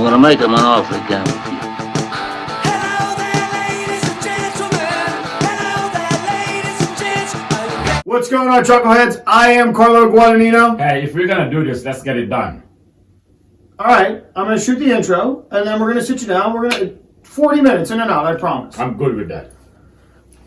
I'm gonna make him an offer again with you. What's going on, Chuckleheads? I am Carlo Guadagnino. Hey, if we're gonna do this, let's get it done. All right, I'm gonna shoot the intro, and then we're gonna sit you down. We're gonna 40 minutes in and out, I promise. I'm good with that.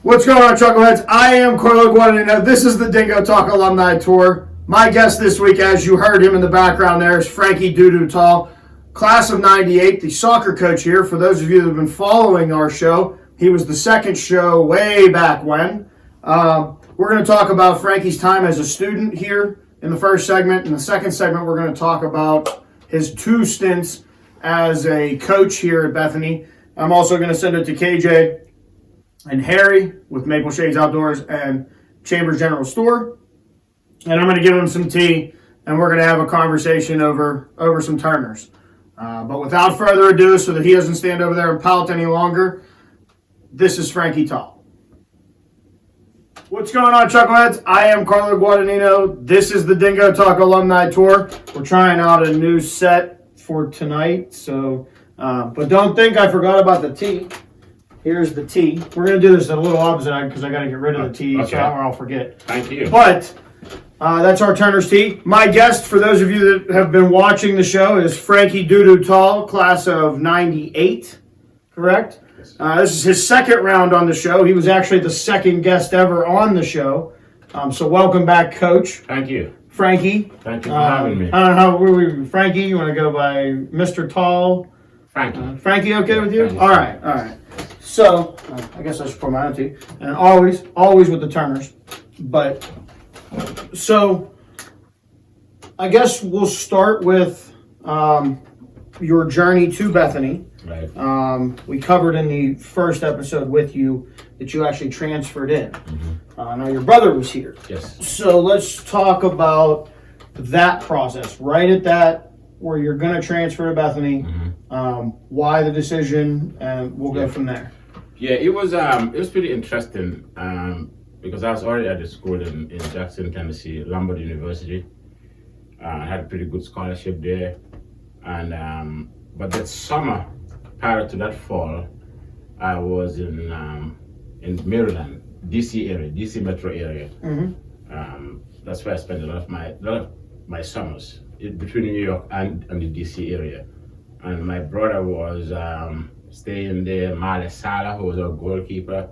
What's going on, Chuckleheads? I am Carlo Guadagnino. This is the DingoTalk Alumni Tour. My guest this week, as you heard him in the background there, is Frankie Dodou Taal, class of '98, the soccer coach here. For those of you that have been following our show, he was the second show way back when. We're going to talk about Frankie's time as a student here in the first segment. In the second segment, we're going to talk about his 2 stints as a coach here at Bethany. I'm also going to send it to KJ and Harry with Maple Shades Outdoors and Chambers General Store. And I'm going to give him some tea, and we're going to have a conversation over some Turners. But without further ado, so that he doesn't stand over there and pout any longer, this is Frankie Taal. What's going on, Chuckleheads? I am Carlo Guadagnino. This is the DingoTalk Alumni Tour. We're trying out a new set for tonight, so but don't think I forgot about the tea. Here's the tea. We're going to do this a little opposite because I got to get rid of the tea, okay. or I'll forget. Thank you. But that's our Turner's tea. My guest, for those of you that have been watching the show, is Frankie Dodou Taal, class of '98, correct? This is his second round on the show. He was actually the second guest ever on the show. So welcome back, Coach. Thank you. Frankie. Thank you for having me. I don't know, Frankie, you want to go by Mr. Taal? Frankie. Frankie, okay with you? Frankie. All right. So, I guess I should pour my own tea. And always with the Turners. But, so, I guess we'll start with your journey to Bethany. Right. We covered in the first episode with you that you actually transferred in. Mm-hmm. Now your brother was here. Yes. So let's talk about that process. Right at that, where you're going to transfer to Bethany, why the decision, and we'll go from there. Yeah, it was pretty interesting because I was already at the school in Jackson, Tennessee, Lombard University. I had a pretty good scholarship there, and but that summer, prior to that fall, I was in Maryland, DC metro area. That's where I spent a lot of my summers between New York and the DC area. And my brother was staying there. Male Sala, who was our goalkeeper,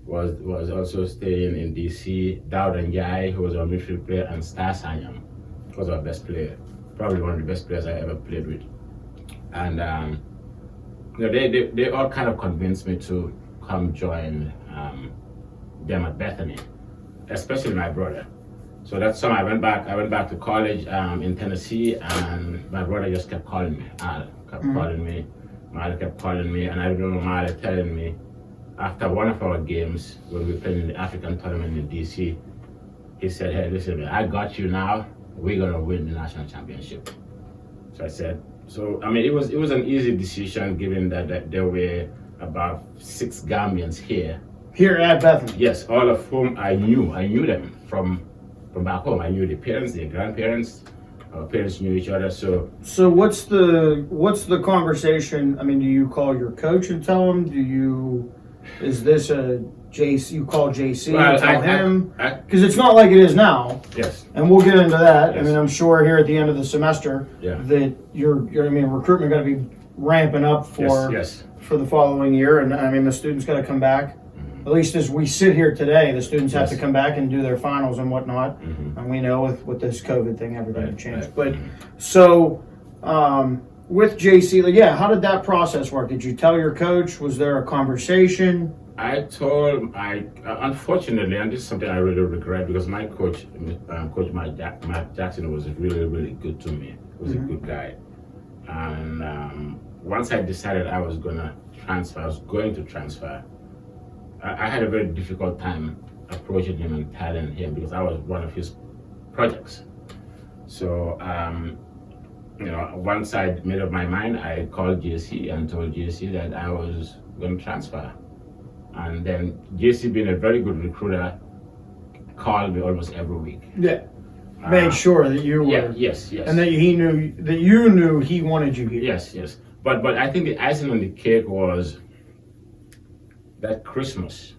was also staying in DC. Dodou Njai, who was our midfield player, and Star Sanyam was our best player, probably one of the best players I ever played with. And they all kind of convinced me to come join them at Bethany, especially my brother. So that summer I went back to college in Tennessee, and my brother just kept calling me. Al kept calling me, Mal kept calling me, and I remember Mal telling me after one of our games when we played in the African tournament in DC, he said, "Hey, listen, man, I got you now. We're gonna win the national championship." So I said, it was an easy decision given that there were about 6 Gambians here. Here at Bethany. Yes, all of whom I knew. I knew them from back home. I knew their parents, their grandparents. Our parents knew each other. So what's the conversation? I mean, do you call your coach and tell him? Is this a JC? You call JC and tell him? Because it's not like it is now. Yes. And we'll get into that. Yes. I mean, I'm sure here at the end of the semester that recruitment got to be ramping up for the following year, and I mean the students got to come back. At least as we sit here today, the students have to come back and do their finals and whatnot. And we know with this COVID thing, everything will change. But so with JC, how did that process work? Did you tell your coach? Was there a conversation? Unfortunately, and this is something I really regret because my coach, Coach Mike Jackson, was really, really good to me. He was a good guy. And once I decided I was going to transfer, I had a very difficult time approaching him and telling him because I was one of his projects. So, once I made up my mind, I called JC and told JC that I was going to transfer. And then JC, being a very good recruiter, called me almost every week. Yeah. made sure that you were, Yeah, yes, yes. and that you knew he wanted you here. Yes, yes. But I think the icing on the cake was that Christmas.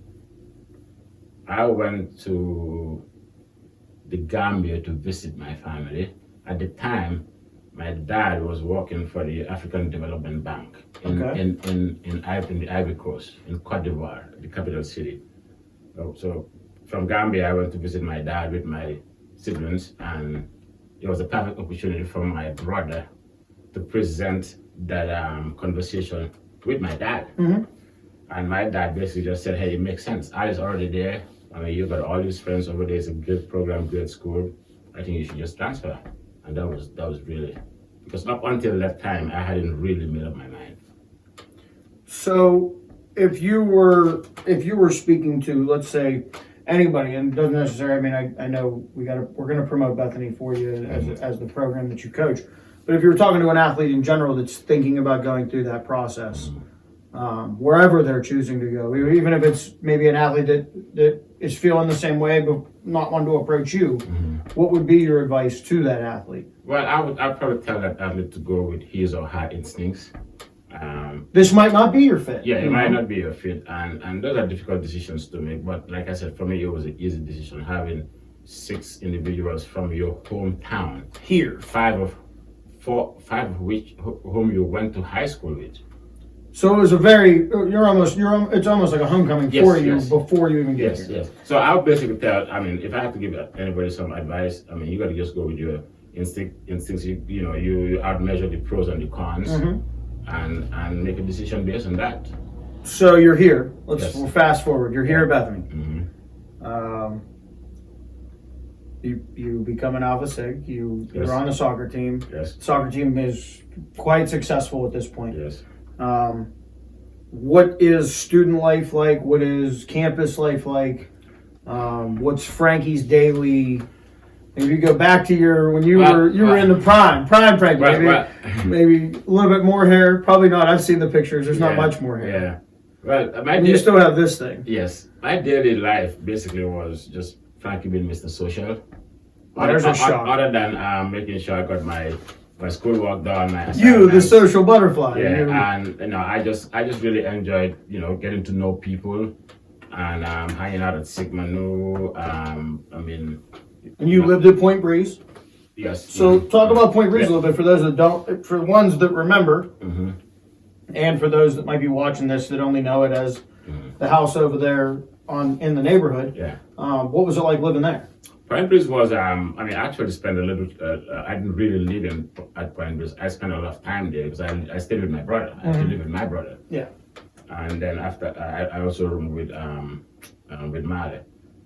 I went to the Gambia to visit my family. At the time, my dad was working for the African Development Bank in the Ivory Coast, in Cote d'Ivoire, the capital city. So from Gambia, I went to visit my dad with my siblings, and it was a perfect opportunity for my brother to present that conversation with my dad. Mm-hmm. And my dad basically just said, hey, it makes sense. Ali's already there. I mean, you got all these friends over there. It's a good program, good school. I think you should just transfer. And that was really, because up until that time, I hadn't really made up my mind. So, if you were speaking to, let's say, anybody, and it doesn't necessarily. I mean, I know we're gonna promote Bethany for you as the program that you coach. But if you were talking to an athlete in general that's thinking about going through that process, wherever they're choosing to go, even if it's maybe an athlete that is feeling the same way but not wanting to approach you, what would be your advice to that athlete? Well, I'd probably tell that athlete to go with his or her instincts. This might not be your fit. Yeah, it might not be your fit, and those are difficult decisions to make. But like I said, for me, it was an easy decision having 6 individuals from your hometown Here. 5 of which whom you went to high school with. So it was it's almost like a homecoming for you before you even get here. Yes. So I would basically tell, I mean, if I have to give anybody some advice, I mean, you got to just go with your instincts. You outmeasure the pros and the cons, and make a decision based on that. So you're here. We'll fast forward. You're here at Bethany. You become an Alpha Sig. You're on the soccer team. Yes. Soccer team is quite successful at this point. Yes. What is student life like? What is campus life like? What's Frankie's daily? If you go back to when you were in the prime Frankie, maybe a little bit more hair. Probably not. I've seen the pictures. There's not much more hair. Yeah. Well, you still have this thing. Yes. My daily life basically was just Frankie being Mr. Social. There's a shock. Other than making sure I got my schoolwork done, my you, the social butterfly. Yeah, and I just really enjoyed getting to know people and hanging out at Sigma Nu. And you lived at Point Breeze. Yes. So talk about Point Breeze a little bit for those that don't, for ones that remember, and for those that might be watching this that only know it as the house over there in the neighborhood. Yeah. What was it like living there? Point Breeze was, I actually spent a little, I didn't really live at Point Breeze. I spent a lot of time there because I stayed with my brother. I still live with my brother. Yeah. And then after, I also roomed with Marley.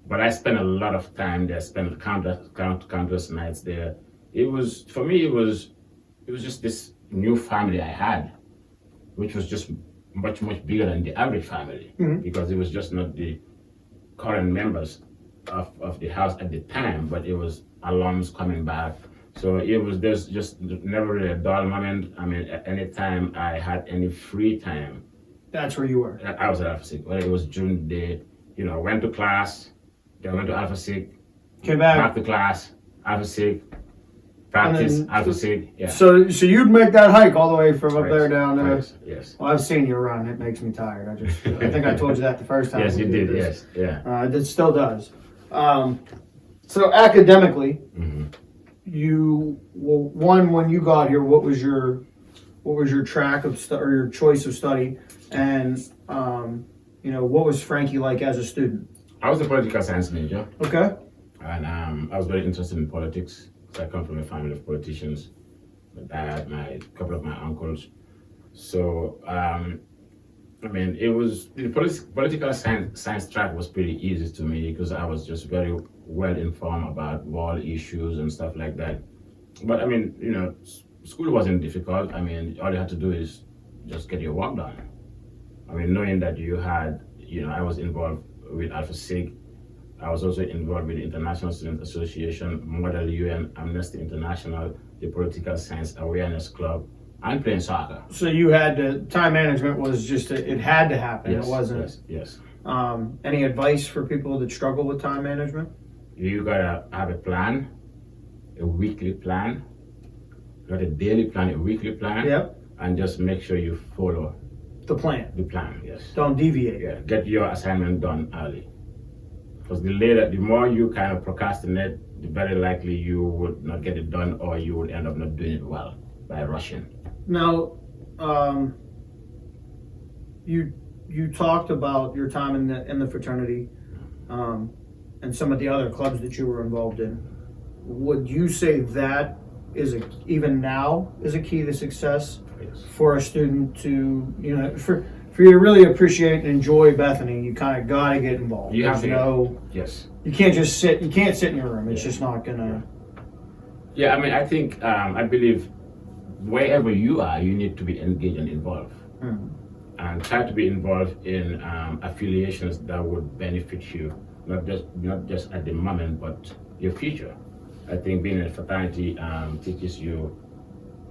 But I spent a lot of time there, spent countless nights there. For me, it was just this new family I had, which was just much bigger than the average family, because it was just not the current members of the house at the time, but it was alums coming back. So there's just never really a dull moment. I mean, anytime I had any free time. That's where you were. I was at Alpha Sig. Well, it was during the day, went to class, then went to Alpha Sig, came back to class, Alpha Sig, practice, Alpha Sig. Yeah. So you'd make that hike all the way from up there down there. Yes. Well, I've seen you run. It makes me tired. I think I told you that the first time. Yes, you did. Yes. Yeah. It still does. So academically, when you got here, what was your track of or your choice of study, and what was Frankie like as a student? I was a political science major. Okay. And I was very interested in politics. So I come from a family of politicians. My dad, a couple of my uncles. So it was the political science track was pretty easy to me because I was just very well informed about world issues and stuff like that. But school wasn't difficult. All you had to do is just get your work done. Knowing that you had, I was involved with Alpha Sig. I was also involved with the International Student Association, Model UN, Amnesty International, the Political Science Awareness Club, and playing soccer. So you had to, time management was just, it had to happen. Yes, it wasn't. Yes. Any advice for people that struggle with time management? You gotta have a plan. a weekly plan, not a daily plan, a weekly plan. Yep. And just make sure you follow The plan. the plan. Yes. Don't deviate. Yeah. Get your assignment done early. Because the more you kind of procrastinate, the very likely you would not get it done, or you would end up not doing it well by rushing. Now, you talked about your time in the fraternity, and some of the other clubs that you were involved in. Would you say that even now is a key to success for a student to, for you to really appreciate and enjoy Bethany? You kind of got to get involved. You have to. Yes. You can't just sit. You can't sit in your room. It's just not gonna. Yeah, I mean, I think I believe wherever you are, you need to be engaged and involved, and try to be involved in affiliations that would benefit you, not just at the moment, but your future. I think being in a fraternity teaches you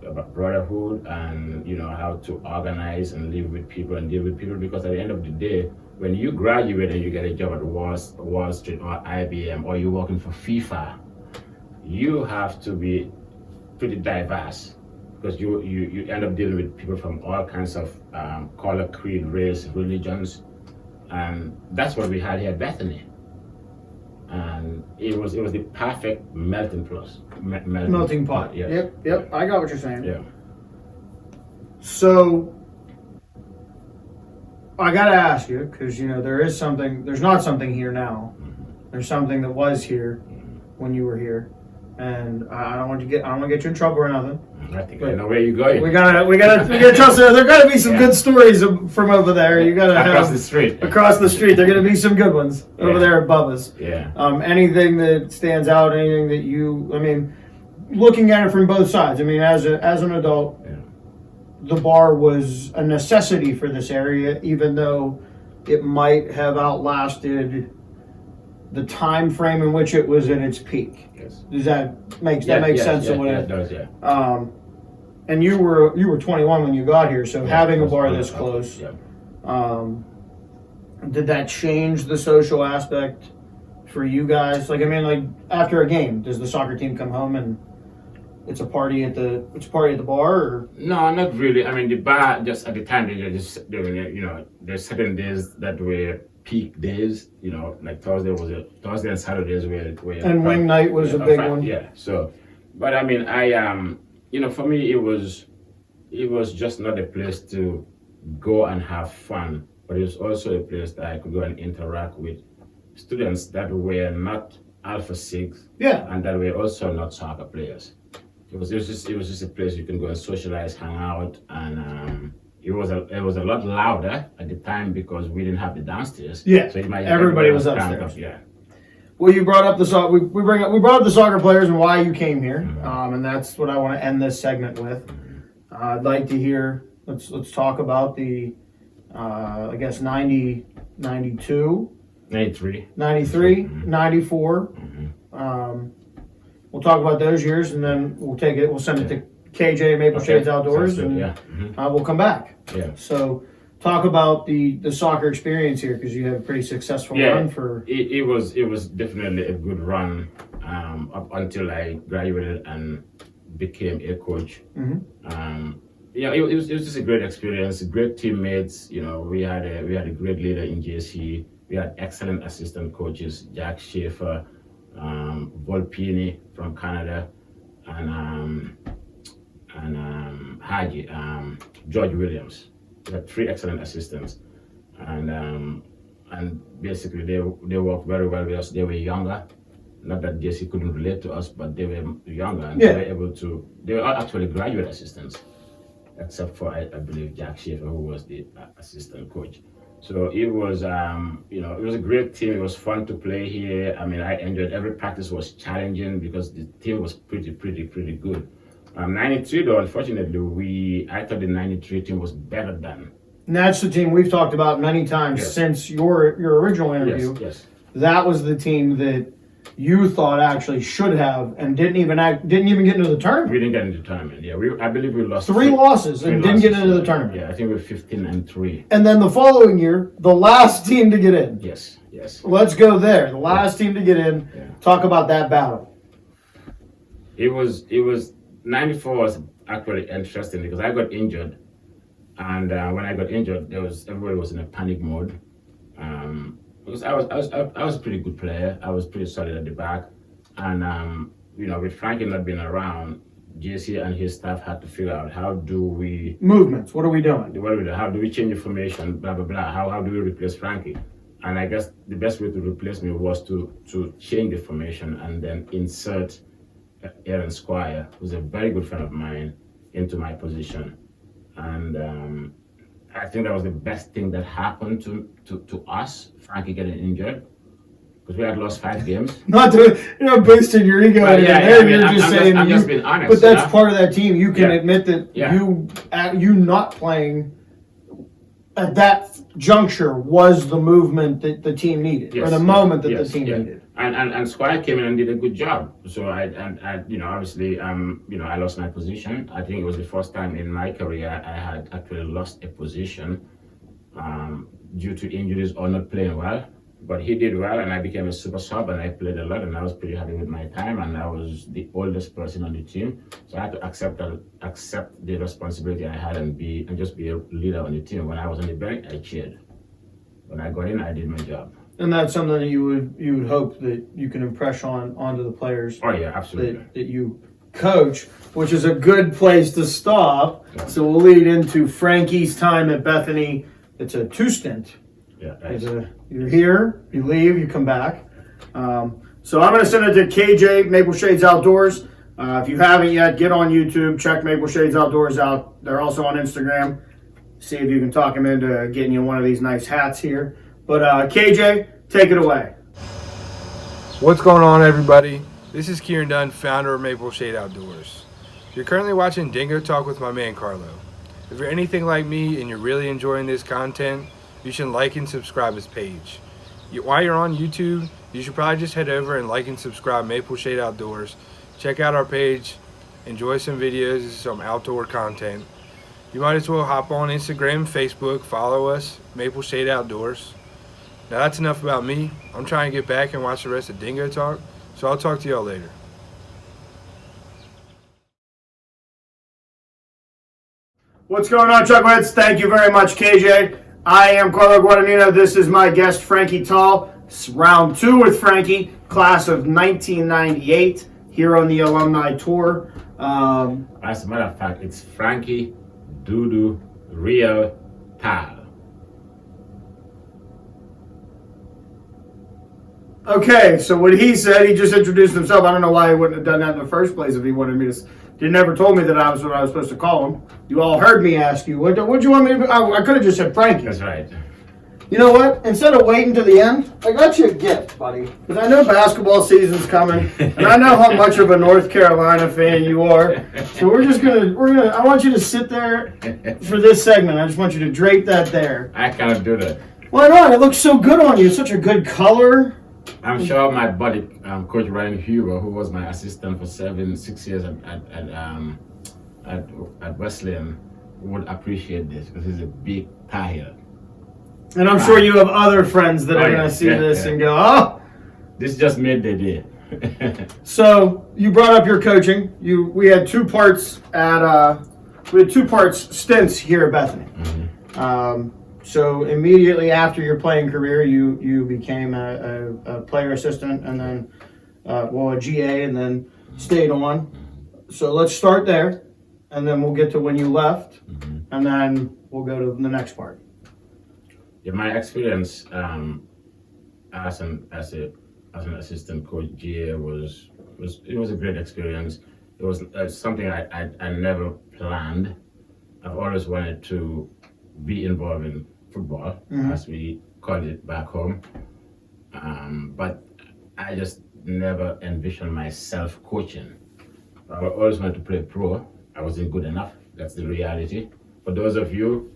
about brotherhood and how to organize and live with people and deal with people, because at the end of the day, when you graduate and you get a job at Wall Street or IBM, or you're working for FIFA, you have to be pretty diverse, because you end up dealing with people from all kinds of color, creed, race, religions, and that's what we had here at Bethany. And it was the perfect melting pot. Yes. Yep. I got what you're saying. Yeah. So I gotta ask you, because there's not something here now. There's something that was here when you were here, and I don't want to get you in trouble or nothing. I think I know where you're going. We gotta trust there. There gotta be some good stories from over there. You gotta across the street. Across the street, there are gonna be some good ones over there at Bubba's. Yeah. Anything that stands out, anything that looking at it from both sides. As an adult, the bar was a necessity for this area, even though it might have outlasted the time frame in which it was at its peak. Yes. Does that make sense? It does, yeah. And you were 21 when you got here, so having a bar this close, did that change the social aspect for you guys? After a game, does the soccer team come home and it's a party at the bar? Or? No, not really. I mean, the bar, just at the time, they were just doing it. There's certain days that were peak days. Like Thursday and Saturdays were and wing night was a big one. Yeah. So, but I mean, for me, it was just not a place to go and have fun, but it was also a place that I could go and interact with students that were not Alpha 6, and that were also not soccer players. It was just a place you can go and socialize, hang out, and it was a lot louder at the time because we didn't have the downstairs. Yeah, so everybody was upstairs. Yeah. Well, you brought up we brought up the soccer players and why you came here, and that's what I want to end this segment with. I'd like to hear. Let's talk about the 90, 92, 93, 94. We'll talk about those years, and then we'll send it to KJ Maple Shades Outdoors, and we'll come back. Yeah. So talk about the soccer experience here, because you have a pretty successful run for. It was definitely a good run up until I graduated and became a coach. It was just a great experience, great teammates. We had a great leader in JC. We had excellent assistant coaches, Jack Schaefer, Volpini from Canada, and Haji, George Williams. We had 3 excellent assistants, and basically they worked very well with us. They were younger. Not that JC couldn't relate to us, but they were younger, and they were able to. They were actually graduate assistants, except for I believe Jack Schaefer, who was the assistant coach. So it was, it was a great team. It was fun to play here. I mean, I enjoyed every practice. Was challenging because the team was pretty good. 93 though, unfortunately, I thought the 93 team was better than. And that's the team we've talked about many times since your original interview. Yes. That was the team that you thought actually should have and didn't even get into the tournament. We didn't get into the tournament. Yeah, I believe we lost 3 losses and didn't get into the tournament. Yeah, I think we were 15-3. And then the following year, the last team to get in. Yes. Let's go there. The last team to get in. Yeah. Talk about that battle. It was 94 was actually interesting because I got injured, and when I got injured, everybody was in a panic mode. Because I was a pretty good player. I was pretty solid at the back, and with Frankie not being around, JC and his staff had to figure out how do we Movements. What are we doing? how do we change the formation, blah blah blah. How do we replace Frankie? And I guess the best way to replace me was to change the formation and then insert Aaron Squire, who's a very good friend of mine, into my position. And I think that was the best thing that happened to us, Frankie getting injured, because we had lost 5 games. Not to, boosting your ego. But I'm just being honest. But that's part of that team. You can admit that Yeah. you not playing at that juncture was the movement that the team needed, or the moment that the team needed. And Squire came in and did a good job. So I obviously I lost my position. I think it was the first time in my career I had actually lost a position due to injuries or not playing well. But he did well, and I became a super sub, and I played a lot, and I was pretty happy with my time, and I was the oldest person on the team, so I had to accept the responsibility I had and just be a leader on the team. When I was on the bench, I cheered. When I got in, I did my job. And that's something that you would hope that you can impress onto the players. Oh yeah, absolutely. That you coach, which is a good place to stop. Yeah. So we'll lead into Frankie's time at Bethany. It's a 2-stint. Yeah, nice. You're here, you leave, you come back. So I'm going to send it to KJ, Maple Shades Outdoors. If you haven't yet, get on YouTube, check Maple Shades Outdoors out. They're also on Instagram. See if you can talk them into getting you one of these nice hats here. But KJ, take it away. What's going on, everybody? This is Kieran Dunn, founder of Maple Shade Outdoors. You're currently watching Dingo Talk with my man Carlo. If you're anything like me and you're really enjoying this content, you should like and subscribe his page. While you're on YouTube, you should probably just head over and like and subscribe Maple Shade Outdoors. Check out our page, enjoy some videos, some outdoor content. You might as well hop on Instagram, Facebook, follow us, Maple Shade Outdoors. Now that's enough about me. I'm trying to get back and watch the rest of Dingo Talk, so I'll talk to y'all later. What's going on, Chuckleheads? Thank you very much, KJ. I am Carlo Guadagnino. This is my guest, Frankie Taal. It's round 2 with Frankie, class of 1998, here on the Alumni Tour. As a matter of fact, it's Frankie, Dodou, Real, Taal. Okay, so what he said, he just introduced himself. I don't know why he wouldn't have done that in the first place if he wanted me to. He never told me that I was what I was supposed to call him. You all heard me ask you, what'd you want me to do? I could have just said Frankie. That's right. You know what? Instead of waiting to the end, I got you a gift, buddy. Because I know basketball season's coming, and I know how much of a North Carolina fan you are. So I want you to sit there for this segment. I just want you to drape that there. I cannot do that. Why not? It looks so good on you. It's such a good color. I'm sure my buddy, Coach Ryan Huber, who was my assistant for 6 years at Wesleyan, would appreciate this because he's a big Taal. And I'm sure you have other friends that are going to see this and go, oh. This just made the day. So you brought up your coaching. We had 2 parts stints here at Bethany. Mm-hmm. So immediately after your playing career, you became a player assistant and then, a GA and then stayed on. So let's start there, and then we'll get to when you left, and then we'll go to the next part. Yeah, my experience as an assistant coach GA was a great experience. It was something I never planned. I've always wanted to be involved in football, as we call it back home. But I just never envisioned myself coaching. I always wanted to play pro. I wasn't good enough. That's the reality. For those of you,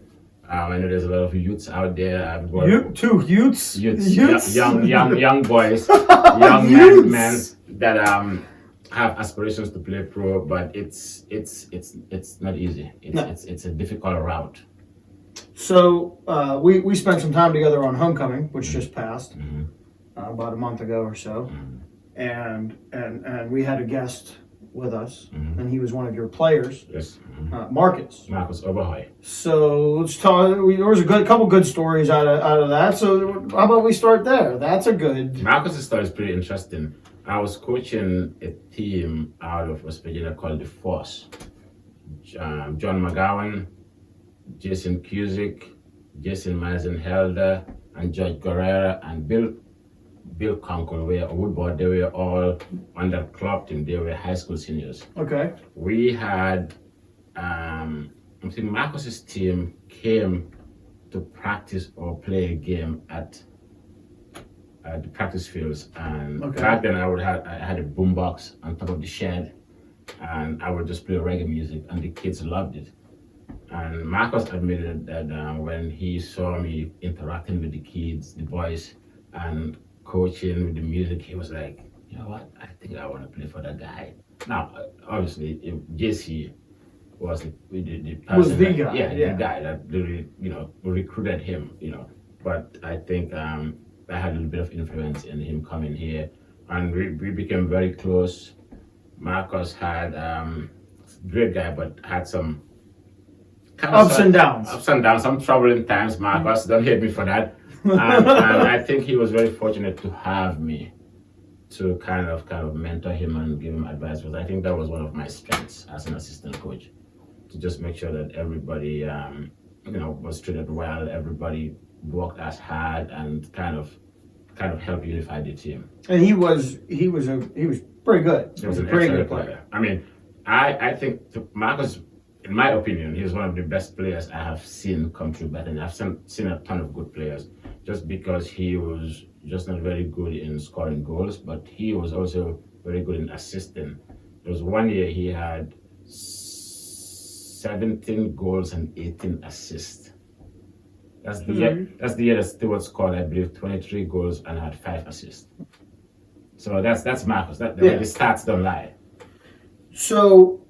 I know there's a lot of youths out there. Youths? Young boys, young men that have aspirations to play pro, but it's not easy. It's a difficult route. So we spent some time together on homecoming, which just passed about a month ago or so, and we had a guest with us, and he was one of your players. Yes. Marcus Oberhoy. So let's talk. There was a couple good stories out of that. So how about we start there? That's a good. Marcus's story is pretty interesting. I was coaching a team out of West Virginia called the Force. John McGowan, Jason Cusick, Jason Meisenhelder, and George Guerrera, and Bill Conkle Woodward. They were all on that club team. They were high school seniors. Okay. We had, I think Marcus's team came to practice or play a game at the practice fields, and back then I had a boombox on top of the shed, and I would just play reggae music, and the kids loved it. And Marcus admitted that when he saw me interacting with the kids, the boys, and coaching with the music, he was like, you know what, I think I want to play for that guy. Now, obviously, JC was the person the guy, the guy that really, recruited him, But I think I had a little bit of influence in him coming here, and we became very close. Marcus had great guy, but had some ups and downs, some troubling times. Marcus, don't hate me for that. And I think he was very fortunate to have me to kind of mentor him and give him advice, because I think that was one of my strengths as an assistant coach, to just make sure that everybody was treated well, everybody worked as hard, and kind of help unify the team. And he was pretty good. He was a pretty good player. I mean, I think Marcus, in my opinion, he's one of the best players I have seen come through Bethany. I've seen a ton of good players, just because he was just not very good in scoring goals, but he was also very good in assisting. There was one year he had 17 goals and 18 assists. That's the year that Stewart scored, I believe, 23 goals and had 5 assists. So that's Marcus. The stats don't lie. So,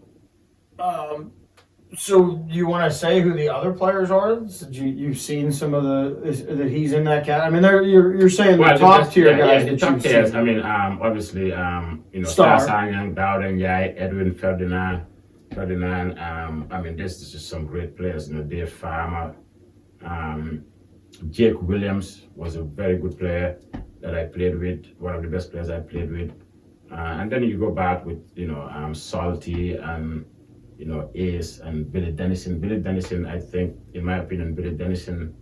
so you want to say who the other players are? You've seen some of that he's in that cat. I mean, you're saying the top tier guys. The top tiers. I mean, obviously, Star Sanyang, Dowden, Yai, Edwin Ferdinand. I mean, there's just some great players. Dave Farmer. Jake Williams was a very good player that I played with, one of the best players I played with. And then you go back with, Salty and, Ace and Billy Dennison. Billy Dennison, I think, in my opinion, Billy Dennison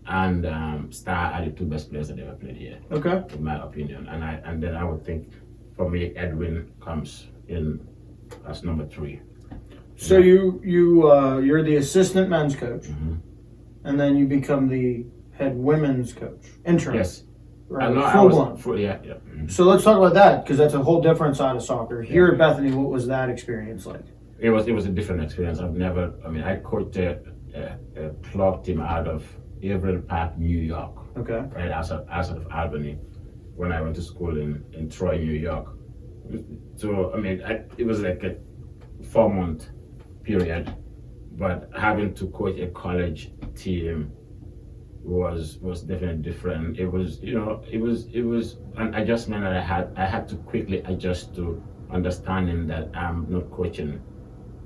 and Star are the 2 best players that ever played here. Okay. In my opinion. And then I would think, for me, Edwin comes in as number 3. So you're the assistant men's coach. Mm-hmm. And then you become the head women's coach, interim. Yes. Right. Full blown. Yeah. Mm-hmm. So let's talk about that, because that's a whole different side of soccer. Here at Bethany, what was that experience like? It was a different experience. I coached a club team out of Averill Park, New York. Okay. Right outside of Albany, when I went to school in Troy, New York. So it was like a 4-month period. But having to coach a college team was definitely different. It was an adjustment that I had to quickly adjust to, understanding that I'm not coaching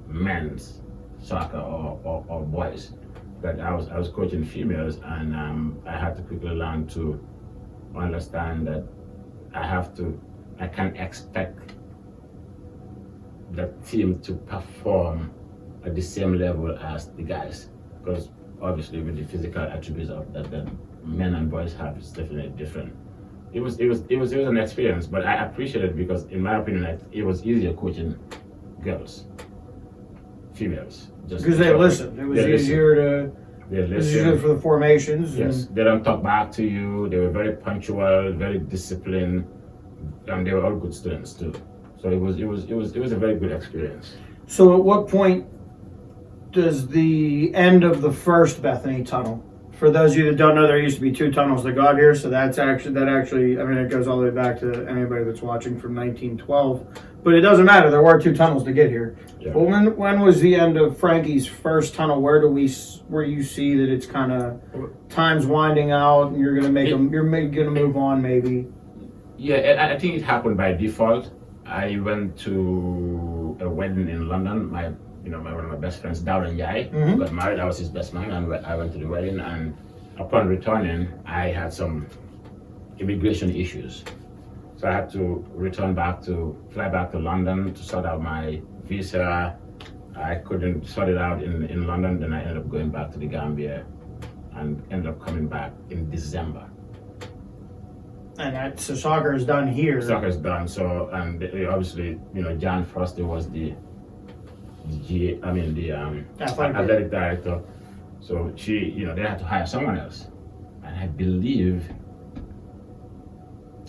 men's soccer or boys, but I was coaching females, and I had to quickly learn to understand that I can't expect the team to perform at the same level as the guys, because obviously with the physical attributes that men and boys have, it's definitely different. It was an experience, but I appreciate it, because in my opinion, it was easier coaching females, just because they listened. It was easier to. They listened. It was easier for the formations. Yes, they don't talk back to you. They were very punctual, very disciplined, and they were all good students too. So it was a very good experience. So at what point does the end of the first Bethany tunnel? For those of you that don't know, there used to be 2 tunnels that got here, so it goes all the way back to anybody that's watching from 1912. But it doesn't matter, there were 2 tunnels to get here. Yeah. But when was the end of Frankie's first tunnel? Where you see that it's kind of time's winding out, and you're gonna move on maybe? Yeah, I think it happened by default. I went to a wedding in London. One of my best friends, Dodou got married. I was his best man, and I went to the wedding. And upon returning, I had some immigration issues, so I had to fly back to London to sort out my visa. I couldn't sort it out in London. Then I ended up going back to the Gambia, and ended up coming back in December. And so soccer is done here. Soccer is done. So, and obviously, Jan Foster was the athletic director. So they had to hire someone else, and I believe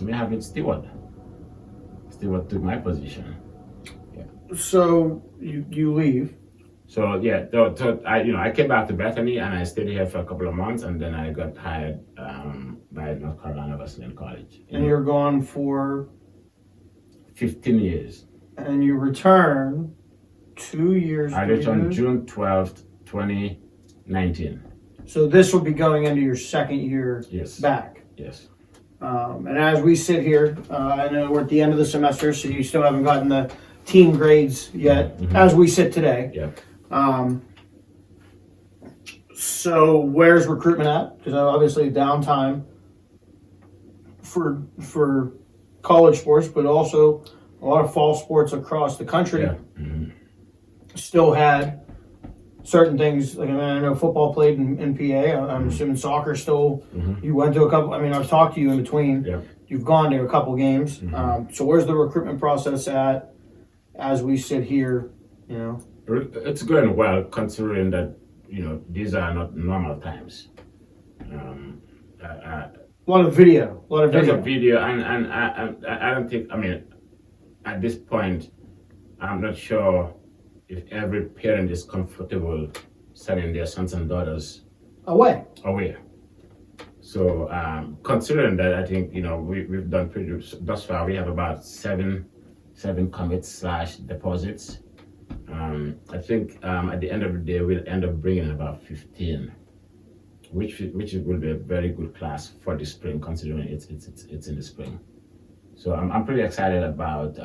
may have been Stewart. Stewart took my position. Yeah. So you leave. So yeah, I came back to Bethany and I stayed here for a couple of months, and then I got hired by North Carolina Wesleyan College. And you're gone for 15 years. And you return 2 years. I returned June 12th, 2019. So this will be going into your second year back. Yes. And as we sit here, I know we're at the end of the semester, so you still haven't gotten the team grades yet, as we sit today. Yeah. So where's recruitment at? Because obviously downtime for college sports, but also a lot of fall sports across the country still had certain things. Like, I know football played in PA. I'm assuming soccer still. You went to a couple. I've talked to you in between. Yeah. You've gone to a couple games. So where's the recruitment process at as we sit here? It's going well, considering that these are not normal times. A lot of video. There's a video, and I don't think. At this point, I'm not sure if every parent is comfortable sending their sons and daughters away. So considering that, I think we've done pretty good thus far. We have about seven commits / deposits. I think at the end of the day we'll end up bringing about 15, which will be a very good class for the spring, considering it's in the spring. So I'm pretty excited about.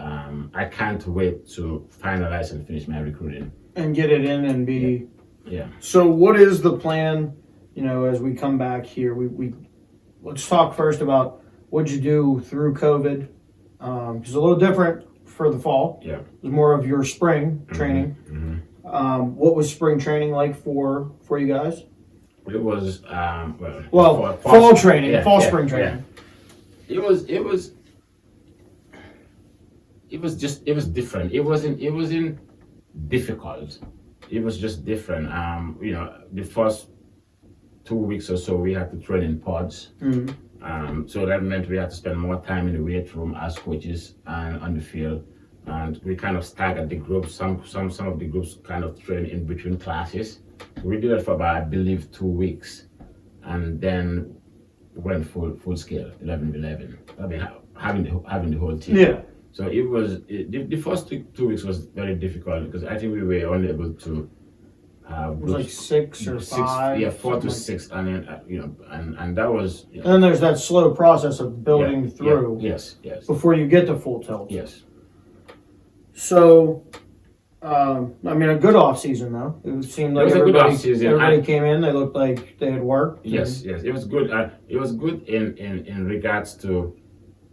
I can't wait to finalize and finish my recruiting and get it in and be. Yeah. So what is the plan? As we come back here, we let's talk first about what you do through COVID. It's a little different for the fall. Yeah. It was more of your spring training. What was spring training like for you guys? It was fall training, spring training. Yeah. It was different. It wasn't difficult. It was just different. The first 2 weeks or so we had to train in pods. So that meant we had to spend more time in the weight room as coaches and on the field. And we kind of staggered the groups. Some of the groups kind of trained in between classes. We did it for about, I believe, 2 weeks, and then went full scale, 11-11. Having the whole team. Yeah. So it was the first 2 weeks was very difficult because I think we were only able to have it was like 6 or 5. Yeah, 4 to 6, and then and that was. And then there's that slow process of building through. Yes. Before you get to full tilt. Yes. So, a good off season though. It seemed like everybody came in. They looked like they had worked. Yes, it was good. It was good in regards to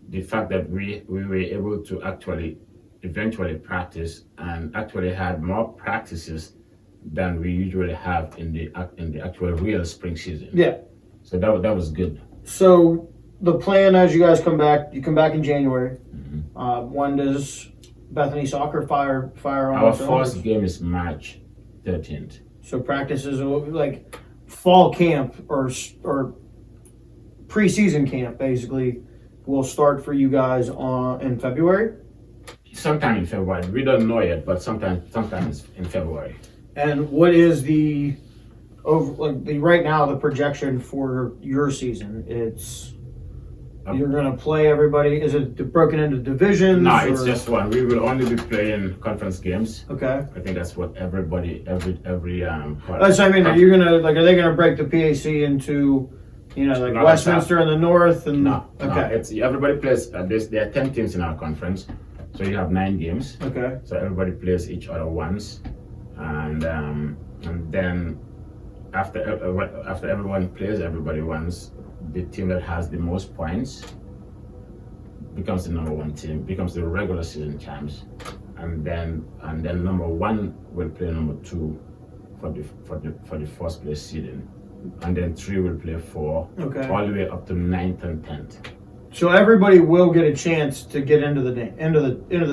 the fact that we were able to actually eventually practice and actually had more practices than we usually have in the actual real spring season. Yeah. So that was good. So the plan as you guys come back, you come back in January. When does Bethany Soccer fire on? Our first game is March 13th. So practices like fall camp or preseason camp basically will start for you guys in February? Sometime in February. We don't know yet, but sometimes in February. And what is right now the projection for your season? It's you're going to play everybody. Is it broken into divisions? No, it's just one. We will only be playing conference games. Okay. I think that's what every that's what I mean. Are you gonna are they gonna break the PAC into Westminster in the north and no? It's everybody plays. There are 10 teams in our conference, So you have 9 games. Okay. So everybody plays each other once, and then after everyone plays everybody once, the team that has the most points becomes the number 1 team, becomes the regular season champs, and then number 1 will play number 2 for the first place seeding, and then 3 will play 4, Okay. all the way up to 9th and 10th. So everybody will get a chance to get into the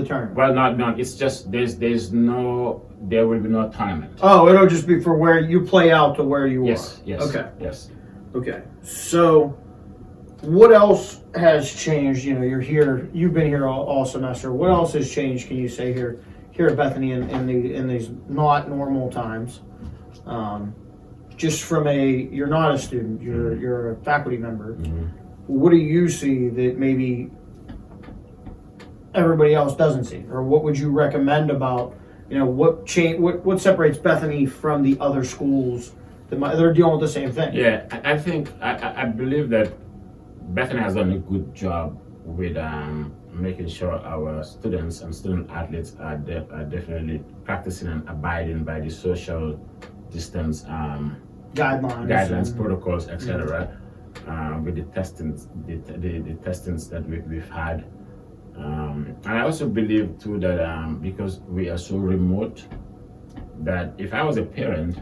tournament. Well, not. It's just there will be no tournament. Oh, it'll just be for where you play out to where you Yes. are. Yes. Okay. Yes. Okay. So, what else has changed? You know, you're here. You've been here all semester. What else has changed? Can you say here at Bethany in these not normal times? Just from you're not a student. You're a faculty member. Mm-hmm. What do you see that maybe everybody else doesn't see, or what would you recommend about, you know, what separates Bethany from the other schools that they're dealing with the same thing? Yeah, I think I believe that Bethany has done a good job with making sure our students and student athletes are definitely practicing and abiding by the social distance guidelines, protocols, etc. With the testings, the testings that we've had, and I also believe too that because we are so remote, that if I was a parent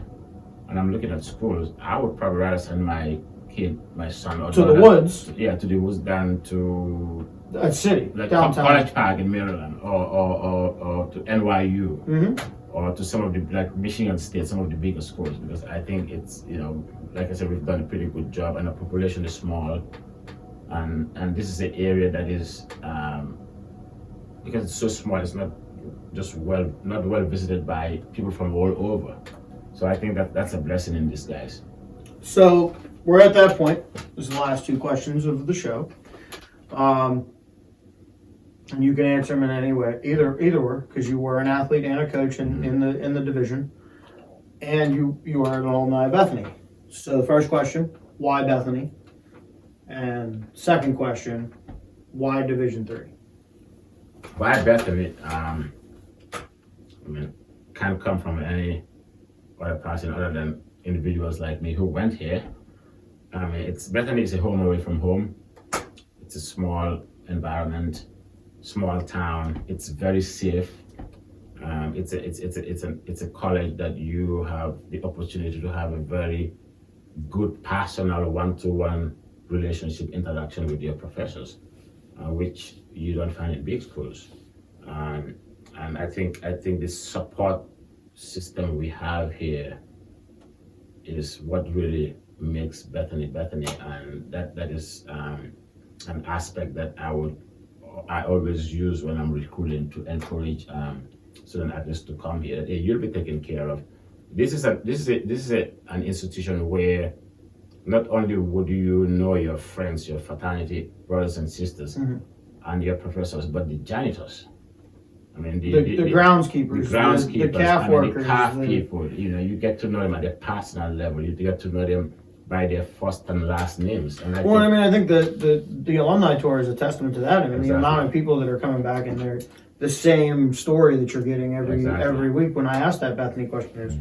and I'm looking at schools, I would probably rather send my kid, my son, or to daughter, the woods. Yeah, to the woods than to A city, like downtown. College Park in Maryland, or to NYU. Mm-hmm. Or to some of the, like Michigan State, some of the bigger schools, because I think it's, you know, like I said, we've done a pretty good job, and the population is small, and this is an area that is, because it's so small, it's not just not well visited by people from all over. So I think that's a blessing in disguise. So we're at that point. This is the last 2 questions of the show. And you can answer them in any way, either or, because you were an athlete and a coach in the division, and you are an alumni of Bethany. So the first question, why Bethany? And second question, why Division III? Why Bethany? I mean, can't come from any other person other than individuals like me who went here. I mean, Bethany is a home away from home. It's a small environment. Small town. It's very safe. It's a college that you have the opportunity to have a very good personal one-to-one relationship interaction with your professors, which you don't find in big schools. And I think the support system we have here is what really makes Bethany, and that is an aspect that I always use when I'm recruiting to encourage student athletes to come here. Hey, you'll be taken care of. This is an institution where not only would you know your friends, your fraternity brothers and sisters, and your professors, but the janitors. I mean the groundskeepers, the calf workers, the calf people. You know, you get to know them at a personal level. You get to know them by their first and last names. And I think the alumni tour is a testament to that. I mean, exactly. The amount of people that are coming back, and they're the same story that you're getting every week. When I ask that Bethany question is,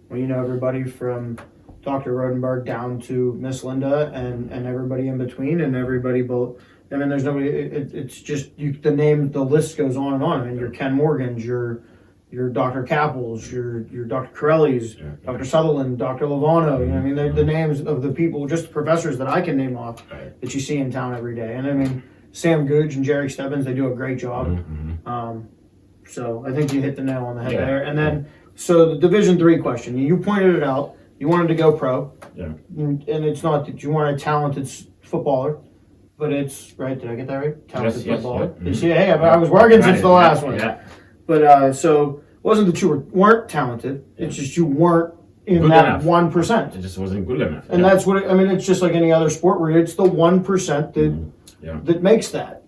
well, you know, everybody from Dr. Rodenberg down to Miss Linda and everybody in between, and everybody both. I mean, there's nobody. It's just the list goes on and on. I mean, your Ken Morgans, your Dr. Capples, your Dr. Corelli's, Dr. Sutherland, Dr. Lovano. You know, I mean, they're the names of the people, just the professors that I can name off that you see in town every day. And I mean, Sam Googe and Jerry Stebbins, they do a great job. So I think you hit the nail on the head there. And then, so the Division III question, you pointed it out. You wanted to go pro. Yeah. And it's not that you weren't a talented footballer, but it's, right, did I get that right? Talented footballer. Yes. Hey, I was working since the last one. Yeah. But so it wasn't that you weren't talented. It's just you weren't in good that enough. 1%. It just wasn't good enough. And that's what I mean. It's just like any other sport where it's the 1% that makes that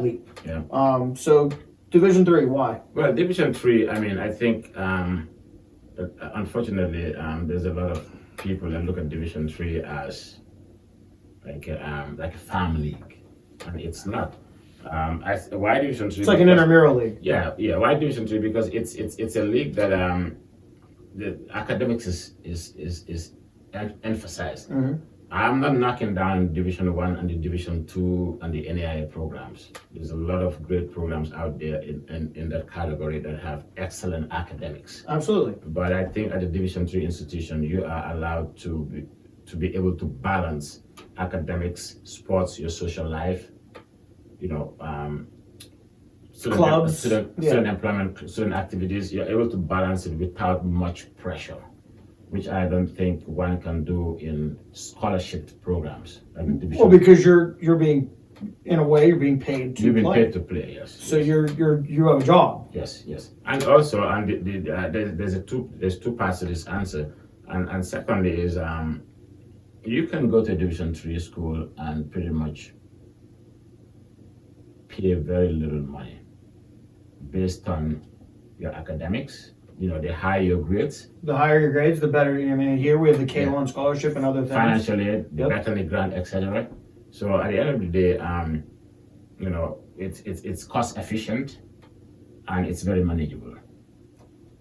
leap. Yeah. So Division III, why? Well, Division III. I mean, I think unfortunately there's a lot of people that look at Division III as like a farm league, and it's not. Why Division 3? It's like an intramural league. Yeah, yeah. Why Division 3? Because it's a league that the academics is emphasized. Mm-hmm. I'm not knocking down Division 1 and the Division 2 and the NAIA programs. There's a lot of great programs out there in that category that have excellent academics. Absolutely. But I think at the Division 3 institution, you are allowed to be able to balance academics, sports, your social life, Clubs, student employment, student activities. You're able to balance it without much pressure, which I don't think one can do in scholarship programs. Well, because you're being, in a way, you're being paid to play. You've been paid to play, yes. So you have a job. Yes, and also, there's two parts to this answer, and secondly is you can go to a Division 3 school and pretty much pay very little money based on your academics. The higher your grades. The higher your grades, the better. I mean, here we have the K1 scholarship and other things. Financial aid, the Bethany grant, etc. So at the end of the day, it's cost efficient and it's very manageable.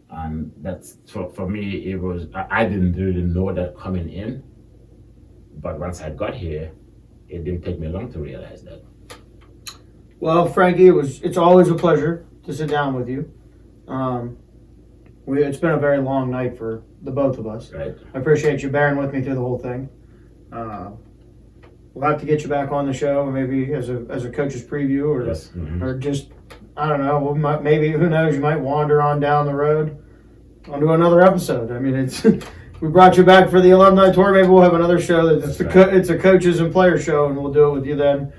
And that's for me. It was I didn't really know that coming in, but once I got here, it didn't take me long to realize that. Well, Frankie, it's always a pleasure to sit down with you. It's been a very long night for the both of us. Right. I appreciate you bearing with me through the whole thing. We'll have to get you back on the show, maybe as a coach's preview, or yes. Mm-hmm. or just, I don't know. Maybe, who knows? You might wander on down the road onto another episode. I mean, we brought you back for the alumni tour. Maybe we'll have another show it's a coaches and players show, and we'll do it with you then.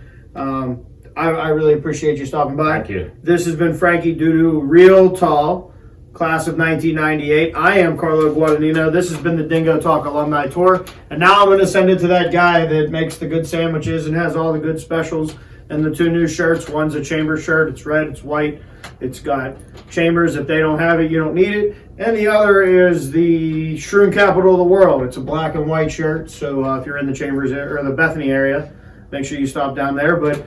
I really appreciate you stopping by. Thank you. This has been Frankie Dodou, Real Taal, class of 1998. I am Carlo Guadagnino. This has been the DingoTalk Alumni Tour. And now I'm going to send it to that guy that makes the good sandwiches and has all the good specials and the two new shirts. One's a Chambers shirt. It's red. It's white. It's got Chambers. If they don't have it, you don't need it. And the other is the Shroom Capital of the World. It's a black and white shirt. So if you're in the Chambers or the Bethany area, make sure you stop down there. But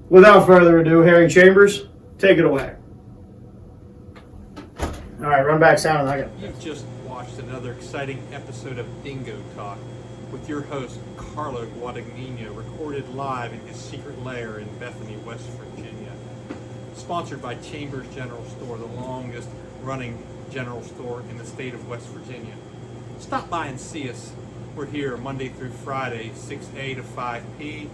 without further ado, Harry Chambers, take it away. All right, run back sound. You've just watched another exciting episode of Dingo Talk with your host, Carlo Guadagnino, recorded live in his secret lair in Bethany, West Virginia. Sponsored by Chambers General Store, the longest running general store in the state of West Virginia. Stop by and see us. We're here Monday through Friday, 6A to 5P,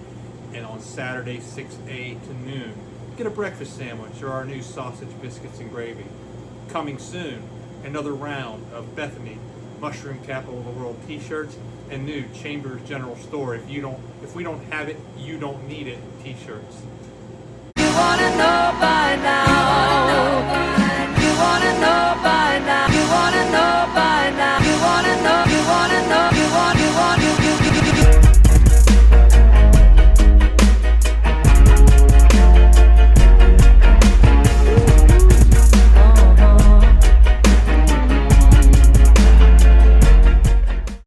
and on Saturday, 6A to noon. Get a breakfast sandwich or our new sausage, biscuits, and gravy. Coming soon, another round of Bethany Mushroom Capital of the World t-shirts and new Chambers General Store. If we don't have it, you don't need it t-shirts.